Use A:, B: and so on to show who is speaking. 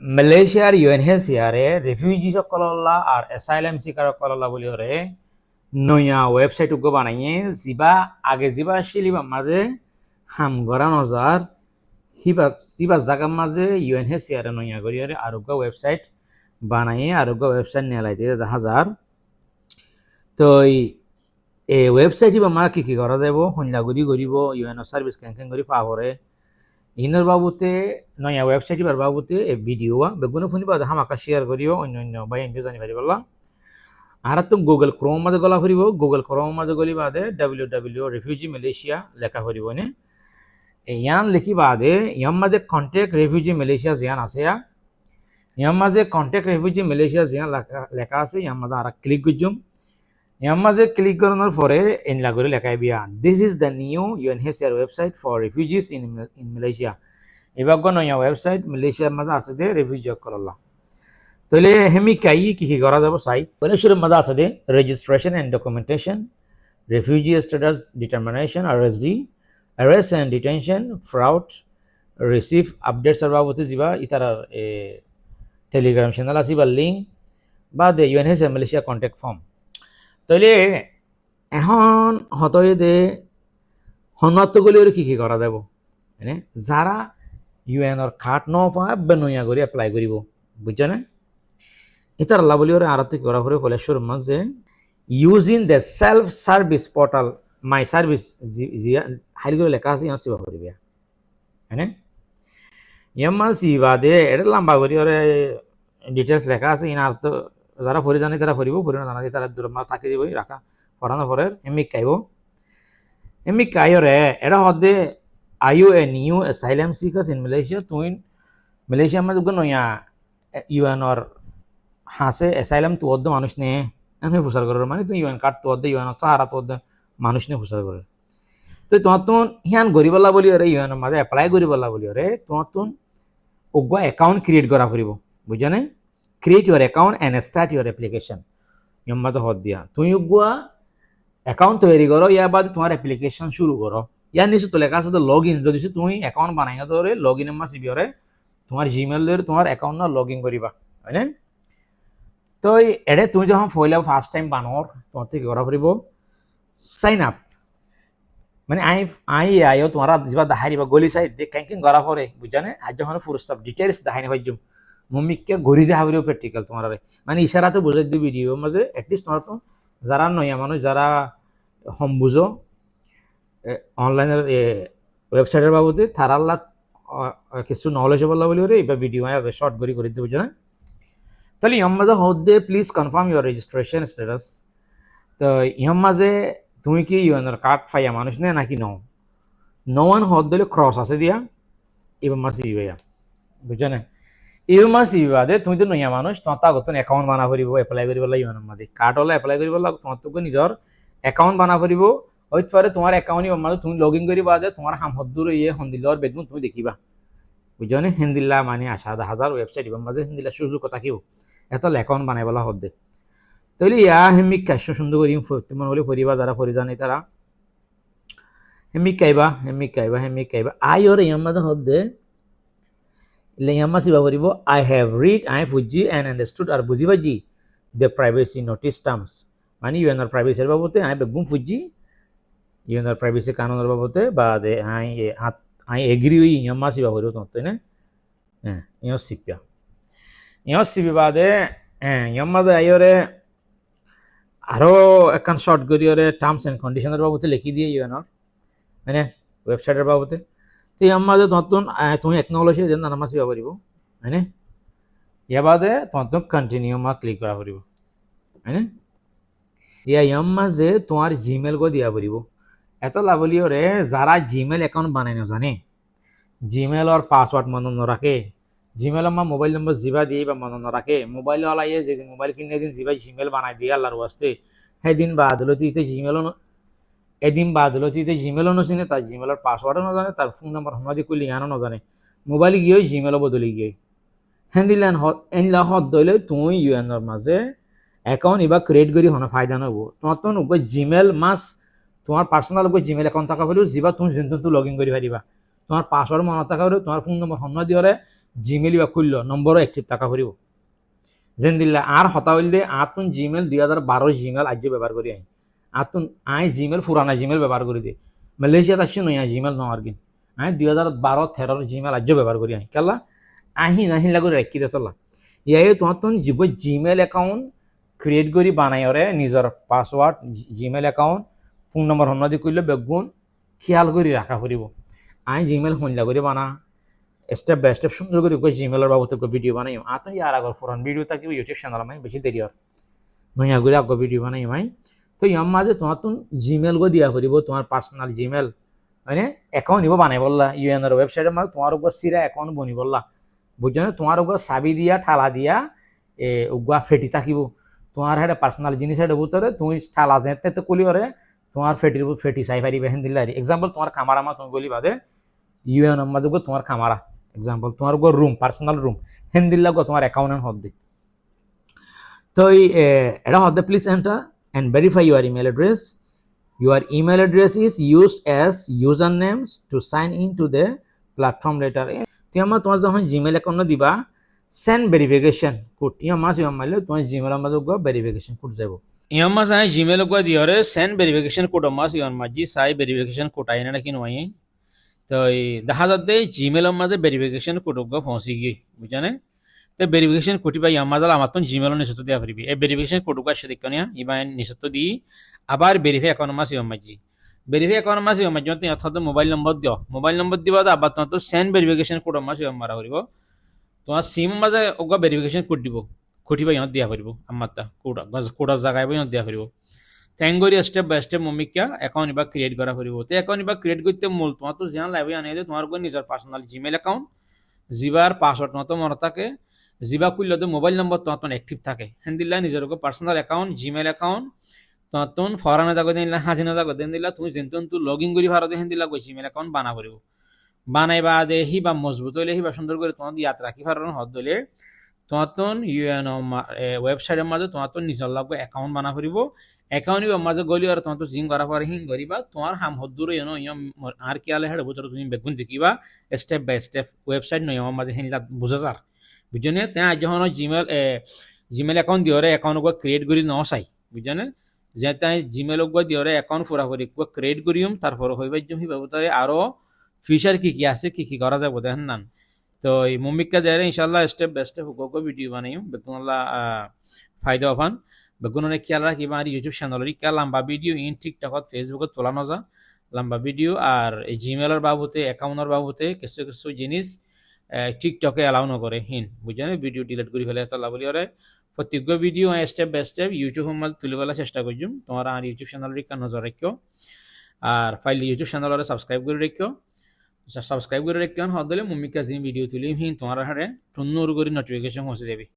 A: মালয়েশিয়ার ইউএনএইচসিআরে রেফিউজি সকলল্লা আর asylum seeker সকলল্লা বলি ওরে নয়া ওয়েবসাইট উগ্র বানাইয়ে যিবা আগে যিবা শিলিবা মাঝে হাম গড়া নজার হিবা হিবা জাগার মাঝে ইউএনএইচসিআরে নয়া করি ওরে আরোগ্য ওয়েবসাইট বানাইয়ে আরোগ্য ওয়েবসাইট নেলাইতে হাজার তো এই ওয়েবসাইট হিবা মা কি করা যাব হন্যাগুড়ি করিব ইউএনও সার্ভিস ক্যাঙ্কেন করি পাওয়ারে ইনর বাবুতে নয়া ওয়েবসাইট বার বাবুতে ভিডিও বেগুনে ফুনিবা হামাকা শেয়ার করিও অন্য অন্য বাই এনজয় জানি পারি বললা আর তো গুগল ক্রোম মাঝে গলা ফুরিব গুগল ক্রোম মাঝে গলি বাদে www রেফিউজি মালয়েশিয়া লেখা ফুরিব নে ইয়ান লিখি বাদে ইয়াম মাঝে কন্ট্যাক্ট রেফিউজি মালয়েশিয়া জিয়ান আছে ইয়াম মাঝে কন্ট্যাক্ট রেফিউজি মালয়েশিয়া জিয়ান লেখা আছে ইয়াম মাঝে আর ক্লিক করজুম ইয়াম মাঝে ক্লিক করানোর পরে এন লাগরে লেখাই বিয়া this is the new UNHCR website for refugees in Malaysia এবার নয়া ওয়েবসাইট মালয়েশিয়ার মাঝে আছে দে রেফিউজি করলা তাহলে হেমি কাই কি করা যাব চাই মালয়েশিয়ার মাঝে আছে the registration and documentation refugee status determination RSD arrest and detention fraud receive updates আর বাবতে যাবা ইতার টেলিগ্রাম চ্যানেল আছে বা লিঙ্ক বা the UNHCR Malaysia contact form তাহলে এখন হতই দে হন্যাত্মগুলি ওর কি করা যাব মানে যারা ইউএনর খাট ন পায় নয়া করে এপ্লাই করিব বুঝছে না এটার আল্লাহ বলি ওরা আর কি করা করে কলেশ্বর মাঝে using the self service portal my service হাইল করে লেখা আছে ইয়া সেবা করিবে হ্যাঁ ইয়াম্মা সিবা দে এটা লম্বা করি ওরে ডিটেলস লেখা আছে ইনার তো যারা ফরি জানে তারা ফরিব ফরি না জানে তারা দূর মা থাকি দিব রাখা পড়ানো পরে এমনি কাইব এমনি কাইরে এটা হদে Are you a new asylum seekers in Malaysia? তুই মালয়েশিয়া মাঝে নয়া ইউএন আর হাসে asylum তো অর্ধ মানুষ নে আমি প্রচার করার মানে তুই ইউএন কার্ড তো অর্ধ ইউএন সাহারা তো অর্ধ মানুষ নে প্রচার করে তো তোমার তো হিয়ান গরিবল্লা বলি ওরে ইউএন মাঝে এপ্লাই গরিবল্লা বলি ওরে তোমার তো ওগুয়া অ্যাকাউন্ট ক্রিয়েট করা ফুরিব বুঝছো না create your account and start your application ইয়ম মাঝে হদ দিয়া তুই ওগুয়া অ্যাকাউন্ট তৈরি করো ইয়ার বাদে তোমার অ্যাপ্লিকেশন শুরু করো ইয়ার নিচে তো লেখা আছে তো লগ ইন যদি তুমি অ্যাকাউন্ট বানাই ধরে লগ ইন মাস বিরে তোমার জিমেল ধরে তোমার অ্যাকাউন্ট লগ ইন করিবা হয় না তো এডে তুমি যখন ফইলা ফার্স্ট টাইম বানোর তোমার থেকে করা ফুরিব সাইন আপ মানে আইও তোমার যা দাহারিবা গলি সাইড দিয়ে ক্যাঙ্কিং করা পরে বুঝানে আজ যখন ফুরস্তাব ডিটেলস দাহানি ভাইজুম মম্মিকে ঘুরি দেখা ফুরিব প্র্যাকটিক্যাল তোমার মানে ইশারাতে বুঝাই দিই ভিডিও মাঝে এটলিস্ট তোমার তো যারা নয়া মানুষ যারা হম বুঝো অনলাইনের ওয়েবসাইটের বাবদে তার আল্লাহ কিছু নলেজ বললা বলি ওরে এবার ভিডিও শর্ট করে দিতে বুঝো না তাহলে ইয়ম মাঝে হদে please confirm your registration status তো ইয়ম মাঝে তুমি কি ইউএনআর কার্ড ফাইয়া মানুষ নে নাকি নওয়ান হদ দিলে ক্রস আছে দিয়া এবার মাসি ইয়া বুঝছো না এবার মাসি বাদে তুমি তো নয়া মানুষ তোমার তা গত অ্যাকাউন্ট বানা করিব এপ্লাই করিব ইউএনআর মাঝে কার্ড হলে এপ্লাই করিব তোমার তো নিজের অ্যাকাউন্ট বানা করিব হইতে পারে তোমার অ্যাকাউন্টে মাঝে তুমি লগ ইন করিবা যে তোমার হাম হদ্দুর ইয়ে হন্দিল্লার বেগুন তুমি দেখিবা বুঝছো না হিন্দিল্লা মানে আসা হাজার ওয়েবসাইট এবার মাঝে হিন্দিল্লা সুযোগ থাকিও এত অ্যাকাউন্ট বানাই বলা হদ্দে তাহলে ইয়া হেমিক কাশ্য সুন্দর করি তোমার বলে পরিবা যারা পরি জানে তারা হেমিক কাইবা আই ওর ইয়ার মাঝে হদ্দে ইয়াম্মা সিবা করিব আই হ্যাভ রিড আই ফুজি অ্যান্ড আন্ডারস্টুড আর বুঝি বাজি দ্য প্রাইভেসি নোটিস টার্মস মানে ইউএনআর প্রাইভেসির বাবদে আই বেগুম ফুজি ইউএনআর প্রাইভেসি কানুনের বাবদে বা দে আই এগ্রি হই ইয়াম্মা সিবা করিব তোমার তাই না হ্যাঁ ইয় সিপি বাদে হ্যাঁ ইয়াম্মা দে আইরে আরও একখান শর্ট করি ওরে টার্মস অ্যান্ড কন্ডিশনের বাবদে লিখি দিয়ে ইউএনআর মানে ওয়েবসাইটের বাবদে তো ইয়াম্মাদে নতুন তুমি একনোলজি যেন নামা সিবা করিব হয়নে ইয়া বাদে তোমার কন্টিনিউ মা ক্লিক করা করিব হয়নে ইয়াম্মা যে তোমার জিমেল গো দিয়া করিব এত লাভলি ওরে যারা জিমেল অ্যাকাউন্ট বানাই না জানে জিমেল আর পাসওয়ার্ড মনে রাখে জিমেল আমার মোবাইল নম্বর জিবা দিয়ে বা মনে রাখে মোবাইল ওয়ালাইয়ে যেদিন মোবাইল কিনে দিন জিবা জিমেল বানাই দিয়ে আল্লাহর ওয়াস্তে সেদিন বাদ হলো তুই জিমেলও এদিন বাদ হলো তুই জিমেলও নচিনে তার জিমেলের পাসওয়ার্ডও নাজানে তার ফোন নম্বর সমাধি করলে ইয়ানো নাজানে মোবাইল গিয়ে জিমেলও বদলি গিয়ে হেন্দিলেন এনলা হদ দইলে তুই ইউএনর মাঝে অ্যাকাউন্ট এবার ক্রিয়েট করি হনে ফায়দা নব তোমার তো জিমেল মাস তোমার পার্সোনাল জিমেল অ্যাকাউন্ট থাকা হলেও যিবা তুমি যোনটো লগ ইন কৰি পাৰিবা তোমাৰ পাছৱৰ্ড মনত থাকা হলেও তোমাৰ ফোন নম্বৰ সন্মতি কৰে জিমেল বা খুলল নম্বরও অ্যাক্টিভ থাকা ফুরিব যেন দিল্লা আর হতা হইলে আতুন জিমেল 2012 জিমেল আজ ব্যবহার করি আতুন আই জিমেল পুরানা জিমেল ব্যবহার করি দিই মালয়েশিয়াত আসছি নয়া জিমেল ন আর কি আই 2012-13 জিমেল আজ ব্যবহার করি কেলা আহিন লাগি রাখি দে চলা ইয়াই তোমার জীব জিমেল একাউন্ট ক্রিয়েট করি বানাইরে নিজের password Gmail account phone number হন্নদি করলে বেগুন খেয়াল করে রাখা ফুরিব আই জিমেল হইলা করে বানা স্টেপ বাই স্টেপ সুন্দর করে জিমেলের বাবদ ভিডিও বানাই আতো ইয়ার আগর ফোরান ভিডিও থাকিব ইউটিউব চ্যানেল মাই বেশি দেরি আর নয়া করে আগ ভিডিও বানাই মাই তো ইয়ার মাঝে তোমার জিমেল গো দিয়া করিব তোমার পার্সোনাল জিমেল মানে একাউন্ট নিব বানাই বললা ইউএনআর ওয়েবসাইটের মাঝে তোমার উপর সিরা একাউন্ট বনি বললা বুঝছো না তোমার উপর চাবি দিয়া ঠালা দিয়া উগুয়া ফেটি থাকিব তোমার হেডে পার্সোনাল জিনিস হেডে ভিতরে তুমি ঠালা যেতে তো কলি ওরে তোমার ফেটির ফেটি চাই পারিবে হেন দিল্লা এক্সাম্পল তোমার খামারা মা তুমি গলি বাদে ইউএন মাঝে তোমার খামারা এক্সাম্পল তোমার গো রুম পার্সোনাল রুম হেন দিল্লা গো তোমার অ্যাকাউন্ট হদ দি তো এটা হদ please enter and verify your email address. Your email address is used as usernames to sign into the platform later. তোমার তোমার যখন জিমেল অ্যাকাউন্ট দিবা সেন্ড ভেরিফিকেশন কোড ইয়ার মাস ইয়ার মাইলে তোমার জিমেল মাঝে গো ভেরিফিকেশন কোড যাব ইয়ার মাস আই জিমেল গো দিয়রে সেন্ড ভেরিফিকেশন কোড মাস ইয়ার মাঝি সাই ভেরিফিকেশন কোড আইনা নাকি নয় তো দেখা যাচ্ছে জিমেলের মাঝে ভেরিফিকেশন কোড গো পৌঁছি গিয়ে বুঝানে তো ভেরিফিকেশন কোটি বা ইয়ার মাঝে আমার তো জিমেল নিশ্চিত দিয়া পারিবি এই ভেরিফিকেশন কোড গো সেদিক নিয়া ইবাই নিশ্চিত দি আবার ভেরিফাই অ্যাকাউন্ট মাস ইয়ার মাঝি ভেরিফাই অ্যাকাউন্ট মাস ইয়ার মাঝি অর্থাৎ মোবাইল নম্বর দিও মোবাইল নম্বর দিবা আবার তোমার তো সেন্ড ভেরিফিকেশন কোড মাস ইয়ার মারা করিব তোমার সিম মাঝে ওগা ভেরিফিকেশন কোড দিব কোটিবা ইহঁত দিয়া পারিব আমার তা কোডার জায়গায় ইহঁত দিয়া পারিব থ্যাংক করি স্টেপ বাই স্টেপ মমিকা অ্যাকাউন্ট এবার ক্রিয়েট করা পারিব তো অ্যাকাউন্ট এবার ক্রিয়েট করতে মূল তোমার তো যেন লাগবে আনিয়ে তোমার নিজের personal Gmail account zipper password তোমার তো মনে থাকে জিবা খুললে তো মোবাইল নম্বর তোমার তো অ্যাক্টিভ থাকে হ্যান্দিল্লা নিজের পার্সোনাল অ্যাকাউন্ট জিমেল অ্যাকাউন্ট তোমার তো ফরানে জাগো দিলা হাজিনা জাগো দেন দিলা তুমি যেহেতু লগ ইন করি ভারতে হ্যান্দিল্লা গই জিমেল অ্যাকাউন্ট বানা করিব বানাইবা দে হিবা মজবুত হইলে হিবা সুন্দর করে তোমার ইয়াত রাখি ফারানো হদ দিলে তোমার তো ইউএন ওয়েবসাইটের মাঝে তোমার তো নিজের লাগবে অ্যাকাউন্ট বানা করিব অ্যাকাউন্ট মাঝে গলি আর তোমার তো জিং করা পরে হিং করিবা তোমার হাম হদ্দুর আর কি আলে হেড বছর তুমি বেগুন দেখিবা স্টেপ বাই স্টেপ ওয়েবসাইট নয় আমার মাঝে হিলা বুঝা যার বুঝনে ત્યાં যখন জিমেল অ্যাকাউন্ট দিওরে অ্যাকাউন্ট ক্রিয়েট করি ন চাই বুঝনে যে তাই জিমেল দিওরে অ্যাকাউন্ট পুরা করি ক্রিয়েট করিম তারপর হইবা হিবাবতারে আরো ফিচার কি কি আছে কি কি করা যাবে দেখেন না তো এই মমিকা যাই ইনশাল্লাহ স্টেপ বাই স্টেপ হুকো ভিডিও বানাইম বেগুনলা ফায়দা অফান বেগুনে খেয়াল রাখিবা আর ইউটিউব চ্যানেলের কে লম্বা ভিডিও ইন টিকটকত ফেসবুকত তোলানো যা লম্বা ভিডিও আর এই জিমেলের বাবুতে অ্যাকাউন্টের বাবুতে কিছু কিছু জিনিস টিকটকে অ্যালাউ নকরে হিন বুঝলেন ভিডিও ডিলিট করে ফেলে তালা বলি ওরে প্রত্যেক ভিডিও স্টেপ বাই স্টেপ ইউটিউবের মাঝে তুলে ফেলার চেষ্টা করছুম তোমার আর ইউটিউব চ্যানেলের নজর রাখিও আর ফাইল ইউটিউব চ্যানেলের সাবস্ক্রাইব করে রাখিও সাবস্ক্রাইব করে রাখতে হলে মমিকা জিম ভিডিও তুলি হিন তোমার হারে টুন্নুর করে নোটিফিকেশন পৌঁছে যাবে